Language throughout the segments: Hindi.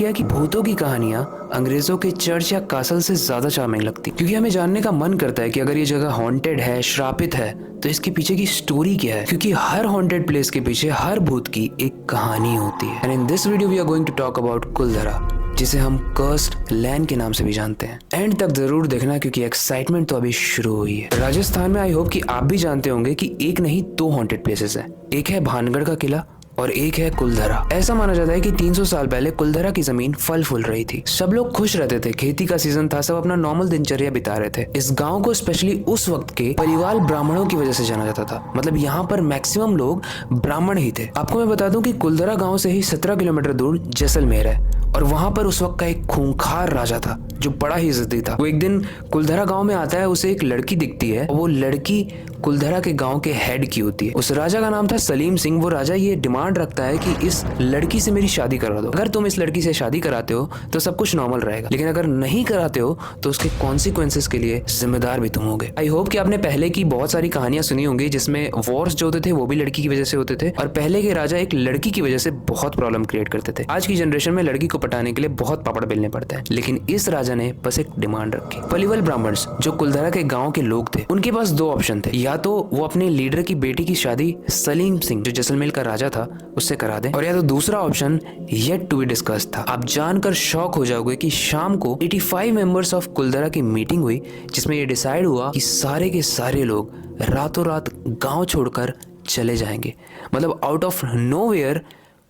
किया कि भूतों की कहानियां अंग्रेजों के चर्च या कासल से ज्यादा चार्मिंग लगती, क्योंकि हमें जानने का मन करता है कि अगर ये जगह हॉन्टेड है, श्रापित है, तो इसके पीछे की स्टोरी क्या है। क्योंकि हर हॉन्टेड प्लेस के पीछे हर भूत की एक कहानी होती है। And in this video we are going to talk about Kuldhara, जिसे हम कर्स्ड लैंड के नाम से भी जानते हैं। एंड तक जरूर देखना क्योंकि एक्साइटमेंट तो अभी शुरू हुई है। राजस्थान में आई होप कि आप भी जानते होंगे कि एक नहीं दो हॉन्टेड प्लेसेस है। एक है भानगढ़ का किला और एक है कुलधरा। ऐसा माना जाता है कि 300 साल पहले कुलधरा की जमीन फल फूल रही थी। सब लोग खुश रहते थे, खेती का सीजन था, सब अपना नॉर्मल दिनचर्या बिता रहे थे। इस गांव को स्पेशली उस वक्त के परिवार ब्राह्मणों की वजह से जाना जाता था। मतलब यहाँ पर मैक्सिमम लोग ब्राह्मण ही थे। आपको मैं बता दूं कि कुलधरा गांव से ही 17 किलोमीटर दूर जैसलमेर है और वहां पर उस वक्त का एक खूंखार राजा था जो बड़ा ही जिद्दी था। वो एक दिन कुलधरा गांव में आता है, उसे एक लड़की दिखती है और वो लड़की कुलधरा के गांव के हेड की होती है। उस राजा का नाम था सलीम सिंह। वो राजा ये डिमांड रखता है कि इस लड़की से मेरी शादी करा दो। अगर तुम इस लड़की से शादी कराते हो तो सब कुछ नॉर्मल रहेगा, लेकिन अगर नहीं कराते हो तो उसके कॉन्सिक्वेंसेस के लिए जिम्मेदार भी तुम होगे। आई होप कि आपने पहले की बहुत सारी कहानियां सुनी होंगी जिसमें वॉर्स जो होते थे वो भी लड़की की वजह से होते थे और पहले के राजा एक लड़की की वजह से बहुत प्रॉब्लम क्रिएट करते थे। आज की जनरेशन में लड़की को पटाने के लिए बहुत पापड़ बेलने पड़ते हैं, लेकिन इस राजा ने बस एक डिमांड रखी। पलिवल ब्राह्मण्स जो कुलधरा के गांव के लोग थे, उनके पास दो ऑप्शन थे। या तो वो अपने लीडर की बेटी की शादी सलीम सिंह जो जैसलमेर का राजा था उससे करा दें, और या तो दूसरा option yet to be discussed था। आप जानकर शॉक हो जाओगे कि शाम को 85 मेंबर्स ऑफ कुलधरा की मीटिंग हुई जिसमें ये डिसाइड हुआ कि सारे के सारे लोग रातों रात गांव छोड़कर चले जाएंगे। मतलब आउट ऑफ नोवेयर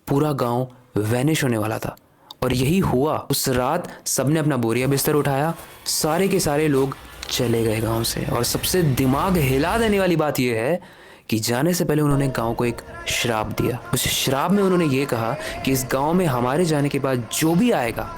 पूरा गांव वैनिश होने वाला था और यही हुआ। उस रात सबने अपना बोरिया बिस्तर उठाया, सारे के सारे लोग चले गए गांव से। और सबसे दिमाग हिला देने वाली बात यह है कि जाने से पहले उन्होंने गांव को एक श्राप दिया। उस श्राप में उन्होंने ये कहा कि इस गांव में हमारे जाने के बाद जो भी आएगा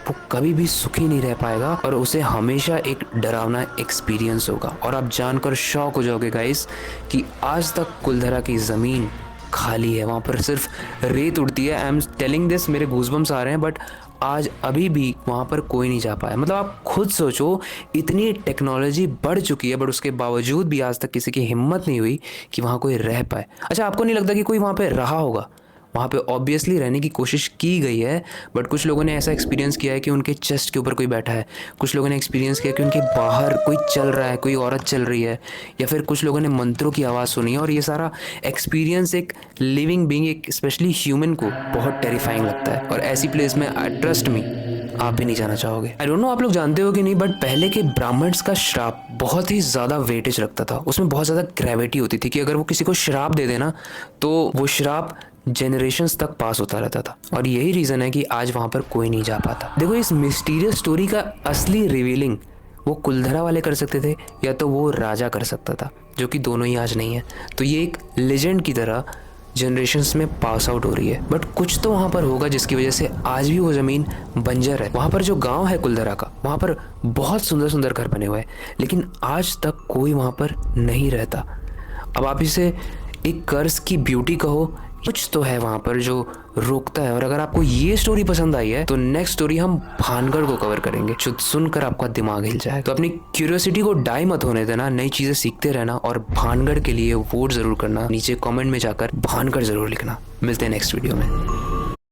वो कभी भी सुखी नहीं रह पाएगा और उसे हमेशा एक डरावना एक्सपीरियंस होगा। और आप जानकर शॉक हो जाओगे गाइस कि आज तक कुलधरा की जमीन खाली है, वहां पर सिर्फ रेत उड़ती है। आई एम टेलिंग दिस, मेरे गूज़बम्स आ रहे हैं, बट आज अभी भी वहां पर कोई नहीं जा पाया। मतलब आप खुद सोचो, इतनी टेक्नोलॉजी बढ़ चुकी है बट उसके बावजूद भी आज तक किसी की हिम्मत नहीं हुई कि वहां कोई रह पाए। अच्छा, आपको नहीं लगता कि कोई वहां पे रहा होगा? वहाँ पे ऑब्वियसली रहने की कोशिश की गई है, बट कुछ लोगों ने ऐसा एक्सपीरियंस किया है कि उनके चेस्ट के ऊपर कोई बैठा है, कुछ लोगों ने एक्सपीरियंस किया कि उनके बाहर कोई चल रहा है, कोई औरत चल रही है, या फिर कुछ लोगों ने मंत्रों की आवाज़ सुनी है। और ये सारा एक्सपीरियंस एक लिविंग बीइंग, एक स्पेशली ह्यूमन को बहुत टेरिफाइंग लगता है। और ऐसी प्लेस में ट्रस्ट मी आप भी नहीं जाना चाहोगे। आई डोंट नो आप लोग जानते हो कि नहीं, बट पहले के ब्राह्मण्स का श्राप बहुत ही ज़्यादा वेटेज रखता था। उसमें बहुत ज़्यादा ग्रेविटी होती थी कि अगर वो किसी को श्राप दे देना तो वो श्राप जनरेशंस तक पास होता रहता था। और यही रीज़न है कि आज वहाँ पर कोई नहीं जा पाता। देखो, इस मिस्टीरियस स्टोरी का असली रिवीलिंग वो कुलधरा वाले कर सकते थे या तो वो राजा कर सकता था, जो कि दोनों ही आज नहीं है। तो ये एक लेजेंड की तरह जनरेशंस में पास आउट हो रही है। बट कुछ तो वहाँ पर होगा जिसकी वजह से आज भी वो ज़मीन बंजर है। वहाँ पर जो गांव है कुलधरा का, वहाँ पर बहुत सुंदर सुंदर घर बने हुए हैं, लेकिन आज तक कोई वहाँ पर नहीं रहता। अब आप इसे एक कर्ज की ब्यूटी कहो, कुछ तो है वहाँ पर जो रोकता है। और अगर आपको ये स्टोरी पसंद आई है तो नेक्स्ट स्टोरी हम भानगढ़ को कवर करेंगे, जो सुनकर आपका दिमाग हिल जाए। तो अपनी क्यूरियोसिटी को डाई मत होने देना, नई चीजें सीखते रहना और भानगढ़ के लिए वोट जरूर करना। नीचे कमेंट में जाकर भानगढ़ जरूर लिखना। मिलते हैं नेक्स्ट वीडियो में।